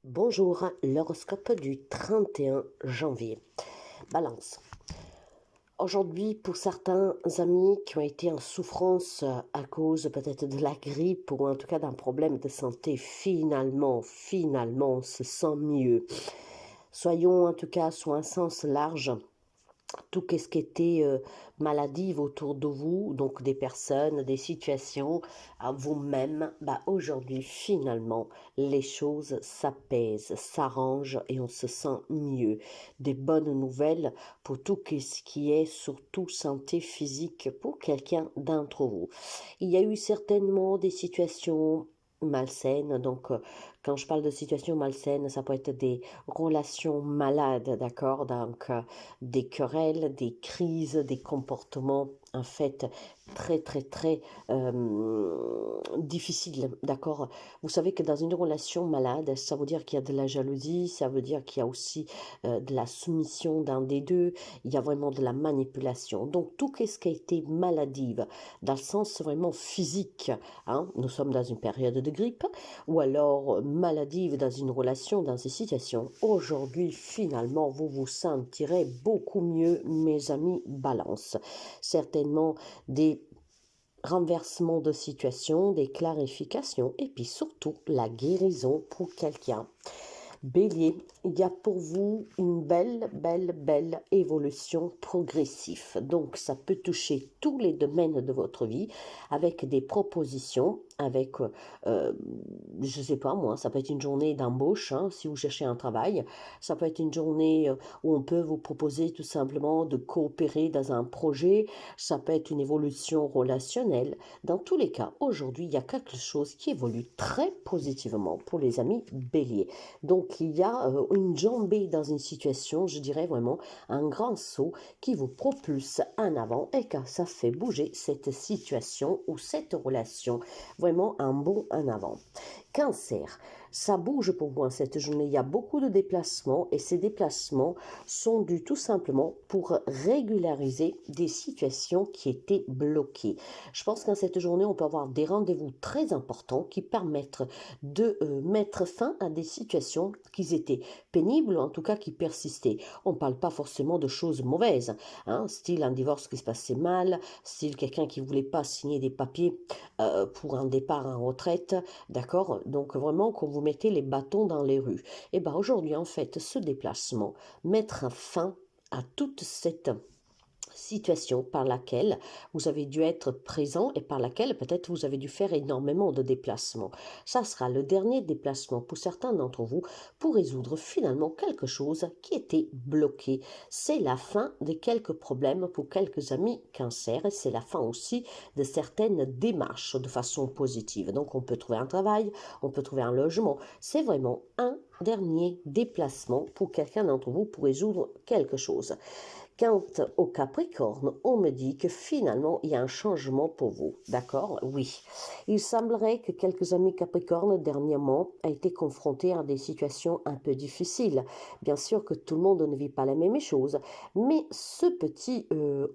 Bonjour, l'horoscope du 31 janvier. Balance. Aujourd'hui, pour certains amis qui ont été en souffrance à cause peut-être de la grippe ou en tout cas d'un problème de santé, finalement, on se sent mieux. Soyons en tout cas sous un sens large tout ce qui était maladive autour de vous, donc des personnes, des situations, à vous-même, aujourd'hui, finalement, les choses s'apaisent, s'arrangent et on se sent mieux. Des bonnes nouvelles pour tout ce qui est surtout santé physique pour quelqu'un d'entre vous. Il y a eu certainement des situations malsaines, donc quand je parle de situations malsaines, ça peut être des relations malades, d'accord, donc des querelles, des crises, des comportements en fait très difficiles, d'accord. Vous savez que dans une relation malade, ça veut dire qu'il y a de la jalousie, ça veut dire qu'il y a aussi de la soumission d'un des deux, il y a vraiment de la manipulation. Donc tout ce qui a été maladive, dans le sens vraiment physique, hein, nous sommes dans une période de grippe, ou alors maladive dans une relation, dans ces situations, aujourd'hui finalement vous vous sentirez beaucoup mieux, mes amis Balance. Certainement des renversements de situation, des clarifications et puis surtout la guérison pour quelqu'un. Bélier, il y a pour vous une belle évolution progressive. Donc, ça peut toucher tous les domaines de votre vie avec des propositions, avec, je sais pas moi, ça peut être une journée d'embauche, hein, si vous cherchez un travail. Ça peut être une journée où on peut vous proposer tout simplement de coopérer dans un projet. Ça peut être une évolution relationnelle. Dans tous les cas, aujourd'hui, il y a quelque chose qui évolue très positivement pour les amis Bélier. Donc, il y a une jambée dans une situation, je dirais vraiment un grand saut qui vous propulse en avant et que ça fait bouger cette situation ou cette relation. Vraiment un bond en avant. Cancer, ça bouge pour moi cette journée. Il y a beaucoup de déplacements et ces déplacements sont dus tout simplement pour régulariser des situations qui étaient bloquées. Je pense qu'en cette journée, on peut avoir des rendez-vous très importants qui permettent de mettre fin à des situations qui étaient pénibles, ou en tout cas qui persistaient. On ne parle pas forcément de choses mauvaises, hein, style un divorce qui se passait mal, style quelqu'un qui ne voulait pas signer des papiers pour un départ en retraite, d'accord. Donc vraiment qu'on vous mettez les bâtons dans les rues. Et bien aujourd'hui, en fait, ce déplacement, mettre fin à toute cette situation par laquelle vous avez dû être présent et par laquelle peut-être vous avez dû faire énormément de déplacements. Ça sera le dernier déplacement pour certains d'entre vous pour résoudre finalement quelque chose qui était bloqué. C'est la fin de quelques problèmes pour quelques amis Cancer et c'est la fin aussi de certaines démarches de façon positive. Donc on peut trouver un travail, on peut trouver un logement. C'est vraiment un dernier déplacement pour quelqu'un d'entre vous pour résoudre quelque chose. Quant au Capricorne, on me dit que finalement, il y a un changement pour vous. D'accord? Oui. Il semblerait que quelques amis Capricornes, dernièrement, aient été confrontés à des situations un peu difficiles. Bien sûr que tout le monde ne vit pas la même chose, mais ce petit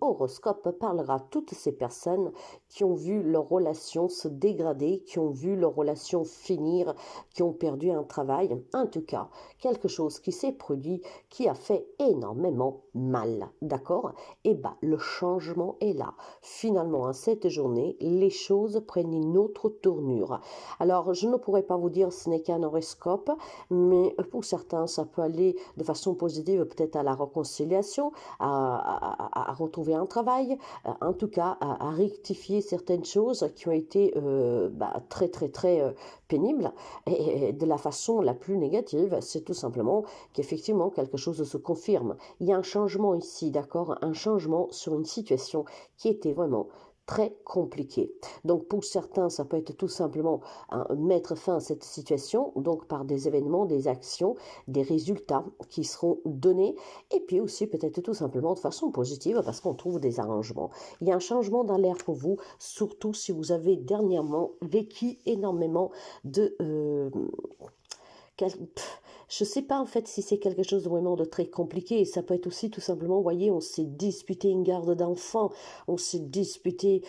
horoscope parlera à toutes ces personnes qui ont vu leur relation se dégrader, qui ont vu leur relation finir, qui ont perdu un travail. En tout cas, quelque chose qui s'est produit, qui a fait énormément mal. D'accord? Et le changement est là. Finalement, à cette journée, les choses prennent une autre tournure. Alors, je ne pourrais pas vous dire ce n'est qu'un horoscope, mais pour certains, ça peut aller de façon positive, peut-être à la réconciliation, à retrouver un travail, en tout cas à rectifier certaines choses qui ont été très pénibles. Et de la façon la plus négative, c'est tout simplement qu'effectivement quelque chose se confirme. Il y a un changement ici, d'accord? Un changement sur une situation qui était vraiment très compliquée. Donc pour certains, ça peut être tout simplement mettre fin à cette situation, donc par des événements, des actions, des résultats qui seront donnés, et puis aussi peut-être tout simplement de façon positive parce qu'on trouve des arrangements. Il y a un changement dans l'air pour vous, surtout si vous avez dernièrement vécu énormément de Je ne sais pas en fait si c'est quelque chose de vraiment de très compliqué. Ça peut être aussi tout simplement, vous voyez, on s'est disputé une garde d'enfants, on s'est disputé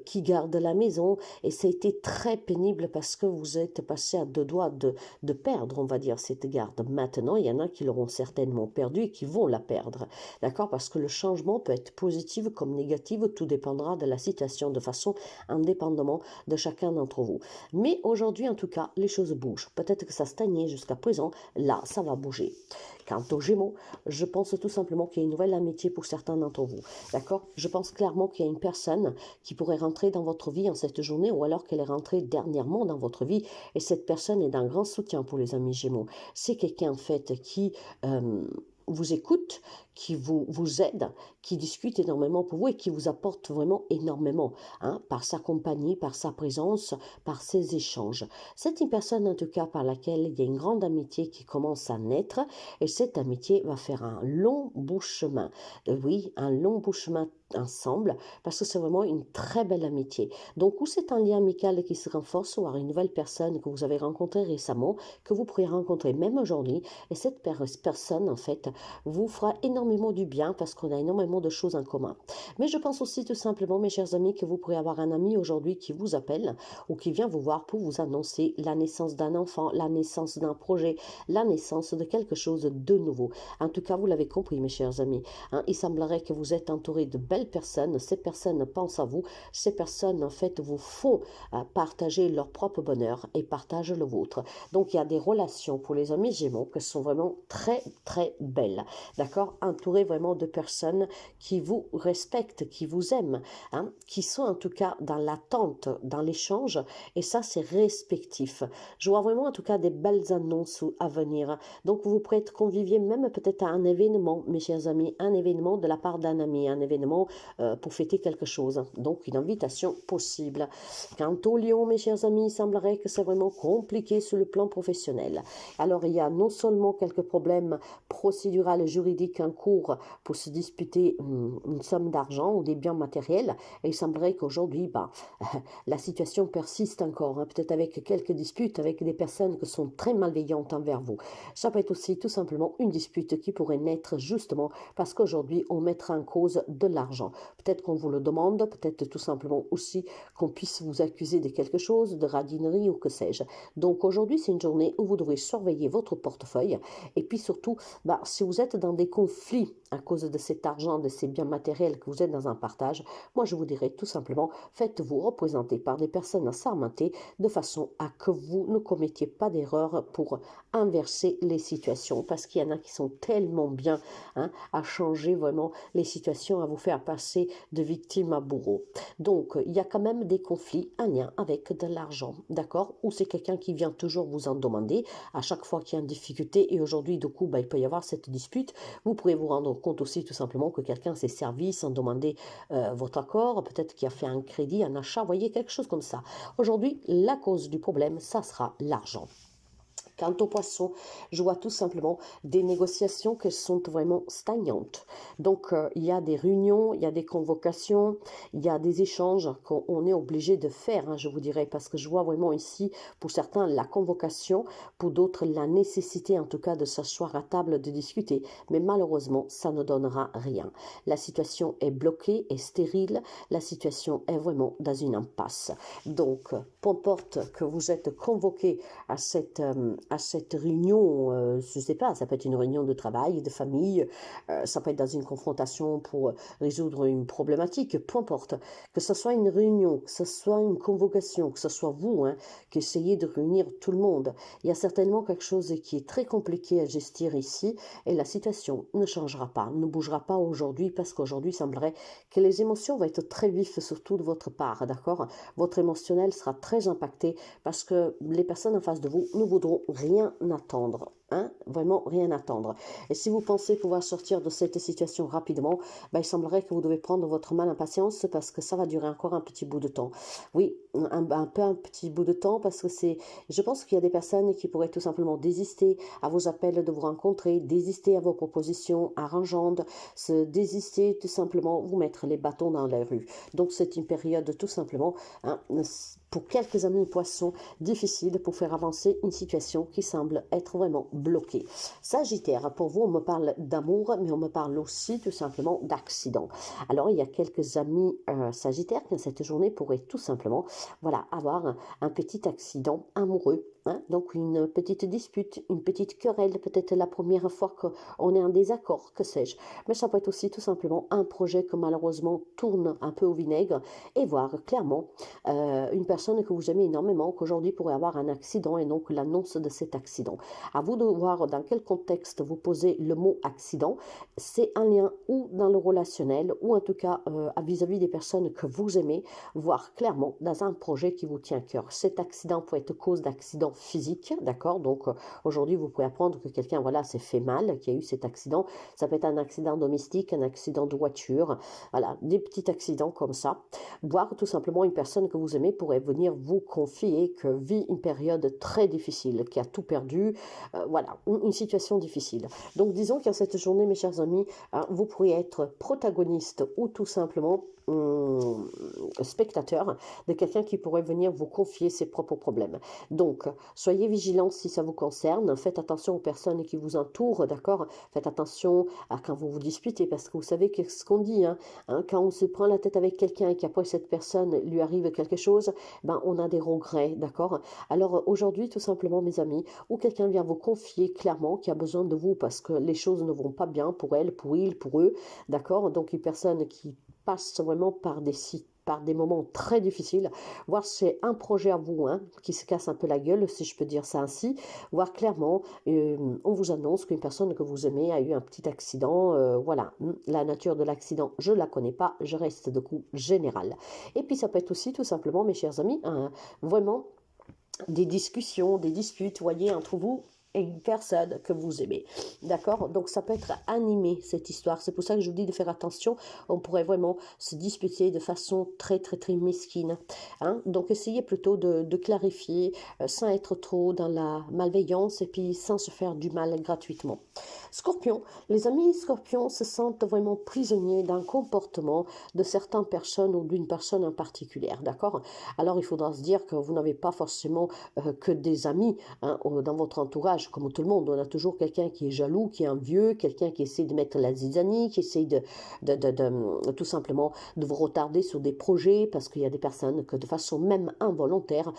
qui garde la maison, et ça a été très pénible parce que vous êtes passé à deux doigts de perdre, on va dire, cette garde. Maintenant, il y en a qui l'auront certainement perdu et qui vont la perdre, d'accord? Parce que le changement peut être positif comme négatif, tout dépendra de la situation, de façon indépendamment de chacun d'entre vous. Mais aujourd'hui, en tout cas, les choses bougent. Peut-être que ça stagnait jusqu'à présent, là, ça va bouger. Quant aux Gémeaux, je pense tout simplement qu'il y a une nouvelle amitié pour certains d'entre vous, d'accord? Je pense clairement qu'il y a une personne qui pourrait rentrer dans votre vie en cette journée, ou alors qu'elle est rentrée dernièrement dans votre vie, et cette personne est d'un grand soutien pour les amis Gémeaux. C'est quelqu'un en fait qui vous écoute, qui vous aide, qui discute énormément pour vous et qui vous apporte vraiment énormément, hein, par sa compagnie, par sa présence, par ses échanges. C'est une personne en tout cas par laquelle il y a une grande amitié qui commence à naître, et cette amitié va faire un long bout de chemin. Oui, un long bout de chemin ensemble, parce que c'est vraiment une très belle amitié. Donc, ou c'est un lien amical qui se renforce, ou une nouvelle personne que vous avez rencontrée récemment, que vous pourrez rencontrer même aujourd'hui, et cette personne, en fait, vous fera énormément du bien, parce qu'on a énormément de choses en commun. Mais je pense aussi tout simplement, mes chers amis, que vous pourrez avoir un ami aujourd'hui qui vous appelle, ou qui vient vous voir pour vous annoncer la naissance d'un enfant, la naissance d'un projet, la naissance de quelque chose de nouveau. En tout cas, vous l'avez compris, mes chers amis, hein, il semblerait que vous êtes entouré de belles personnes, ces personnes pensent à vous, ces personnes en fait vous font partager leur propre bonheur et partagent le vôtre. Donc il y a des relations pour les amis Gémeaux qui sont vraiment très très belles, d'accord? Entouré vraiment de personnes qui vous respectent, qui vous aiment, hein, qui sont en tout cas dans l'attente, dans l'échange, et ça c'est respectif. Je vois vraiment en tout cas des belles annonces à venir. Donc vous pourrez être convivié même peut-être à un événement, mes chers amis, un événement de la part d'un ami, un événement pour fêter quelque chose. Donc une invitation possible. Quant au Lion, mes chers amis, il semblerait que c'est vraiment compliqué sur le plan professionnel. Alors il y a non seulement quelques problèmes procéduraux et juridiques en cours pour se disputer une somme d'argent ou des biens matériels, et il semblerait qu'aujourd'hui, la situation persiste encore, hein, peut-être avec quelques disputes avec des personnes qui sont très malveillantes envers vous. Ça peut être aussi tout simplement une dispute qui pourrait naître justement parce qu'aujourd'hui on mettra en cause de l'argent. Peut-être qu'on vous le demande, peut-être tout simplement aussi qu'on puisse vous accuser de quelque chose, de radinerie ou que sais-je. Donc aujourd'hui, c'est une journée où vous devrez surveiller votre portefeuille, et puis surtout, si vous êtes dans des conflits à cause de cet argent, de ces biens matériels, que vous êtes dans un partage, moi je vous dirais tout simplement, faites-vous représenter par des personnes assermentées de façon à que vous ne commettiez pas d'erreur pour inverser les situations, parce qu'il y en a qui sont tellement bien, hein, à changer vraiment les situations, à vous faire passer de victime à bourreau. Donc il y a quand même des conflits en lien avec de l'argent, d'accord? Ou c'est quelqu'un qui vient toujours vous en demander à chaque fois qu'il y a une difficulté, et aujourd'hui du coup il peut y avoir cette dispute. Vous pourrez vous rendre compte aussi tout simplement que quelqu'un s'est servi sans demander votre accord, peut-être qu'il a fait un crédit, un achat, vous voyez, quelque chose comme ça. Aujourd'hui, la cause du problème, ça sera l'argent. Quant aux poissons, je vois tout simplement des négociations qui sont vraiment stagnantes. Donc, il y a des réunions, il y a des convocations, il y a des échanges qu'on est obligé de faire, hein, je vous dirais, parce que je vois vraiment ici, pour certains, la convocation, pour d'autres, la nécessité, en tout cas, de s'asseoir à table, de discuter. Mais malheureusement, ça ne donnera rien. La situation est bloquée, est stérile, la situation est vraiment dans une impasse. Donc, peu importe que vous êtes convoqué à cette réunion, je ne sais pas, ça peut être une réunion de travail, de famille, ça peut être dans une confrontation pour résoudre une problématique, peu importe. Que ce soit une réunion, que ce soit une convocation, que ce soit vous, hein, qui essayez de réunir tout le monde, il y a certainement quelque chose qui est très compliqué à gestir ici, et la situation ne changera pas, ne bougera pas aujourd'hui, parce qu'aujourd'hui, il semblerait que les émotions vont être très vives, surtout de votre part, d'accord? Votre émotionnel sera très impacté, parce que les personnes en face de vous ne voudront rien attendre, hein, vraiment rien attendre. Et si vous pensez pouvoir sortir de cette situation rapidement, il semblerait que vous devez prendre votre mal en patience, parce que ça va durer encore un petit bout de temps. Oui, un petit bout de temps, parce que je pense qu'il y a des personnes qui pourraient tout simplement désister à vos appels de vous rencontrer, désister à vos propositions arrangeantes, se désister tout simplement, vous mettre les bâtons dans la rue. Donc c'est une période tout simplement, hein, pour quelques amis poissons, difficile pour faire avancer une situation qui semble être vraiment bloquée. Sagittaire, pour vous, on me parle d'amour, mais on me parle aussi tout simplement d'accident. Alors, il y a quelques amis Sagittaires qui, cette journée, pourraient tout simplement voilà, avoir un petit accident amoureux. Hein, donc une petite dispute, une petite querelle, peut-être la première fois qu'on est en désaccord, que sais-je. Mais ça peut être aussi tout simplement un projet que malheureusement tourne un peu au vinaigre et voir clairement une personne que vous aimez énormément, qu'aujourd'hui pourrait avoir un accident et donc l'annonce de cet accident. À vous de voir dans quel contexte vous posez le mot accident. C'est un lien ou dans le relationnel ou en tout cas vis-à-vis des personnes que vous aimez, voire clairement dans un projet qui vous tient à cœur. Cet accident peut être cause d'accident physique, d'accord? Donc aujourd'hui vous pouvez apprendre que quelqu'un voilà s'est fait mal, qui a eu cet accident. Ça peut être un accident domestique, un accident de voiture, voilà, des petits accidents comme ça. Voire tout simplement une personne que vous aimez pourrait venir vous confier que vit une période très difficile, qui a tout perdu, voilà, une situation difficile. Donc disons qu'en cette journée, mes chers amis, vous pourriez être protagoniste ou tout simplement spectateur de quelqu'un qui pourrait venir vous confier ses propres problèmes. Donc, soyez vigilants si ça vous concerne. Faites attention aux personnes qui vous entourent, d'accord? Faites attention à quand vous vous disputez, parce que vous savez ce qu'on dit, quand on se prend la tête avec quelqu'un et qu'après cette personne lui arrive quelque chose, ben, on a des regrets, d'accord? Alors, aujourd'hui, tout simplement, mes amis, ou quelqu'un vient vous confier clairement qu'il a besoin de vous parce que les choses ne vont pas bien pour elle, pour il, pour eux, d'accord? Donc, une personne qui passe vraiment par des moments très difficiles, voire c'est un projet à vous qui se casse un peu la gueule, si je peux dire ça ainsi, voire clairement, on vous annonce qu'une personne que vous aimez a eu un petit accident, voilà, la nature de l'accident, je la connais pas, je reste de coup général. Et puis ça peut être aussi tout simplement, mes chers amis, vraiment des discussions, des disputes, voyez, entre vous et une personne que vous aimez. D'accord? Donc ça peut être animé, cette histoire. C'est pour ça que je vous dis de faire attention. On pourrait vraiment se disputer de façon très très très mesquine. Donc essayez plutôt de clarifier sans être trop dans la malveillance et puis sans se faire du mal gratuitement. Scorpion, les amis Scorpions se sentent vraiment prisonniers d'un comportement de certaines personnes ou d'une personne en particulier. D'accord? Alors il faudra se dire que vous n'avez pas forcément que des amis dans votre entourage, comme tout le monde. On a toujours quelqu'un qui est jaloux, qui est envieux, quelqu'un qui essaie de mettre la zizanie, qui essaie de tout simplement de vous retarder sur des projets, parce qu'il y a des personnes que de façon même involontaire,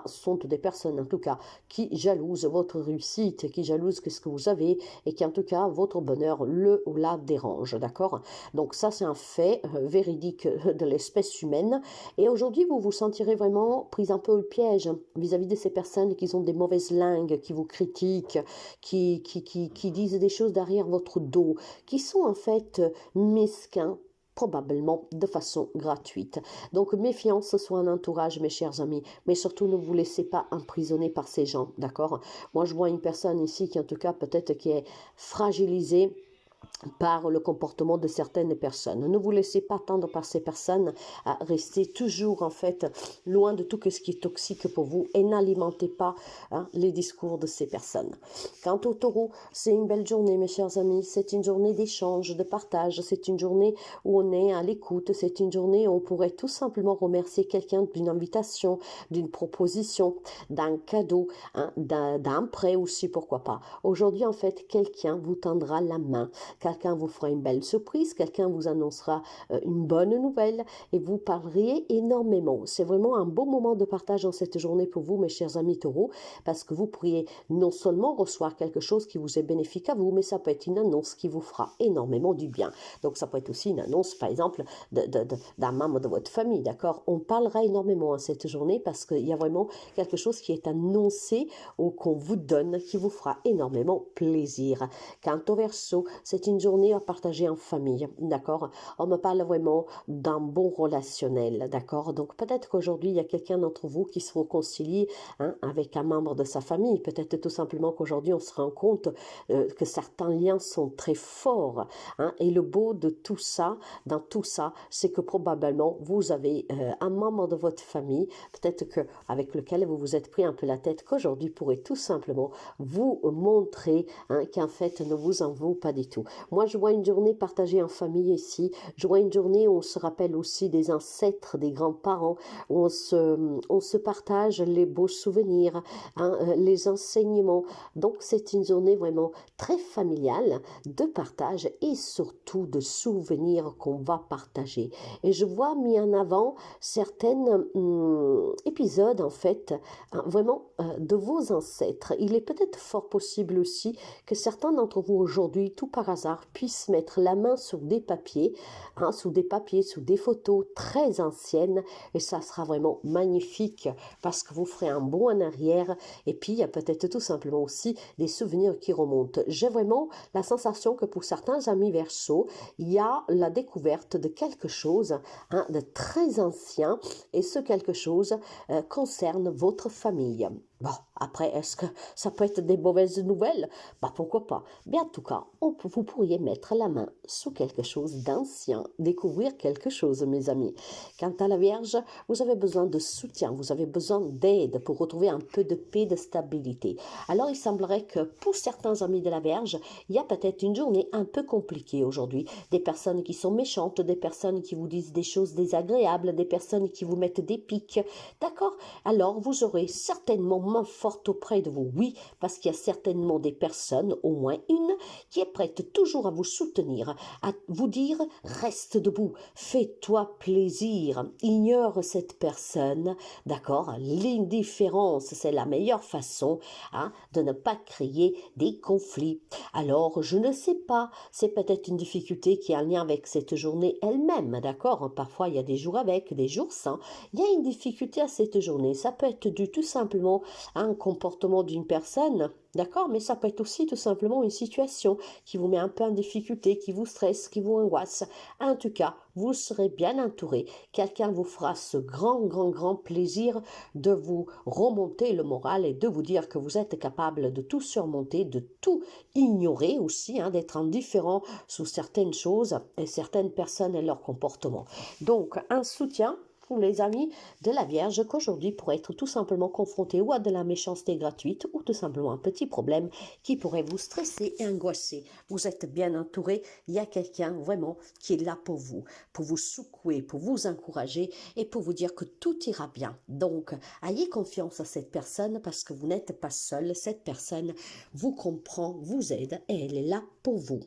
sont des personnes en tout cas qui jalousent votre réussite, qui jalousent ce que vous avez et qui en tout cas votre bonheur le ou la dérange, d'accord? Donc ça c'est un fait véridique de l'espèce humaine et aujourd'hui vous vous sentirez vraiment pris un peu au piège vis-à-vis de ces personnes qui ont des mauvaises langues, qui vous critiquent, qui disent des choses derrière votre dos, qui sont en fait mesquins, probablement de façon gratuite. Donc méfiance soit un entourage, mes chers amis, mais surtout ne vous laissez pas emprisonner par ces gens, d'accord? Moi je vois une personne ici qui en tout cas peut-être qui est fragilisée par le comportement de certaines personnes. Ne vous laissez pas tendre par ces personnes à rester toujours en fait loin de tout ce qui est toxique pour vous et n'alimentez pas les discours de ces personnes. Quant au taureau, c'est une belle journée mes chers amis, c'est une journée d'échange, de partage, c'est une journée où on est à l'écoute, c'est une journée où on pourrait tout simplement remercier quelqu'un d'une invitation, d'une proposition, d'un cadeau, d'un prêt aussi, pourquoi pas. Aujourd'hui en fait, quelqu'un vous tendra la main, quelqu'un vous fera une belle surprise, quelqu'un vous annoncera une bonne nouvelle et vous parleriez énormément. C'est vraiment un beau moment de partage dans cette journée pour vous, mes chers amis taureaux, parce que vous pourriez non seulement recevoir quelque chose qui vous est bénéfique à vous, mais ça peut être une annonce qui vous fera énormément du bien. Donc ça peut être aussi une annonce, par exemple, d'un membre de votre famille, d'accord? On parlera énormément cette journée parce qu'il y a vraiment quelque chose qui est annoncé ou qu'on vous donne qui vous fera énormément plaisir. Quant au Verseau, c'est une journée à partager en famille, d'accord? On me parle vraiment d'un bon relationnel, d'accord? Donc peut-être qu'aujourd'hui, il y a quelqu'un d'entre vous qui se réconcilie avec un membre de sa famille. Peut-être tout simplement qu'aujourd'hui, on se rend compte que certains liens sont très forts. Et le beau de tout ça, dans tout ça, c'est que probablement, vous avez un membre de votre famille, peut-être avec lequel vous vous êtes pris un peu la tête, qu'aujourd'hui pourrait tout simplement vous montrer qu'en fait, ne vous en vaut pas du tout. Moi, je vois une journée partagée en famille ici. Je vois une journée où on se rappelle aussi des ancêtres, des grands-parents, où on se partage les beaux souvenirs, hein, les enseignements. Donc, c'est une journée vraiment très familiale de partage et surtout de souvenirs qu'on va partager. Et je vois mis en avant certains épisodes, en fait, hein, vraiment de vos ancêtres. Il est peut-être fort possible aussi que certains d'entre vous aujourd'hui, tout par hasard, puissent mettre la main sur des papiers, hein, sous des photos très anciennes, et ça sera vraiment magnifique parce que vous ferez un bond en arrière, et puis il y a peut-être tout simplement aussi des souvenirs qui remontent. J'ai vraiment la sensation que pour certains amis Verseau, il y a la découverte de quelque chose, hein, de très ancien, et ce quelque chose concerne votre famille. Bon, après, est-ce que ça peut être des mauvaises nouvelles? Bah, pourquoi pas? Mais en tout cas, vous pourriez mettre la main sous quelque chose d'ancien, découvrir quelque chose, mes amis. Quant à la Vierge, vous avez besoin de soutien, vous avez besoin d'aide pour retrouver un peu de paix, de stabilité. Alors, il semblerait que pour certains amis de la Vierge, il y a peut-être une journée un peu compliquée aujourd'hui. Des personnes qui sont méchantes, des personnes qui vous disent des choses désagréables, des personnes qui vous mettent des pics. D'accord? Alors, vous aurez certainement main forte auprès de vous. Oui, parce qu'il y a certainement des personnes, au moins une, qui est prête toujours à vous soutenir, à vous dire reste debout, fais-toi plaisir, ignore cette personne, d'accord? L'indifférence, c'est la meilleure façon, hein, de ne pas créer des conflits. Alors, je ne sais pas, c'est peut-être une difficulté qui est en lien avec cette journée elle-même, d'accord? Parfois, il y a des jours avec, des jours sans. Il y a une difficulté à cette journée. Ça peut être dû tout simplement à un comportement d'une personne, d'accord? Mais ça peut être aussi tout simplement une situation qui vous met un peu en difficulté, qui vous stresse, qui vous angoisse. En tout cas, vous serez bien entouré. Quelqu'un vous fera ce grand plaisir de vous remonter le moral et de vous dire que vous êtes capable de tout surmonter, de tout ignorer aussi, hein, d'être indifférent sous certaines choses et certaines personnes et leur comportement. Donc, un soutien pour les amis de la Vierge qu'aujourd'hui pourrait être tout simplement confronté ou à de la méchanceté gratuite ou tout simplement un petit problème qui pourrait vous stresser et angoisser. Vous êtes bien entouré, il y a quelqu'un vraiment qui est là pour vous secouer, pour vous encourager et pour vous dire que tout ira bien. Donc, ayez confiance à cette personne parce que vous n'êtes pas seul, cette personne vous comprend, vous aide et elle est là pour vous.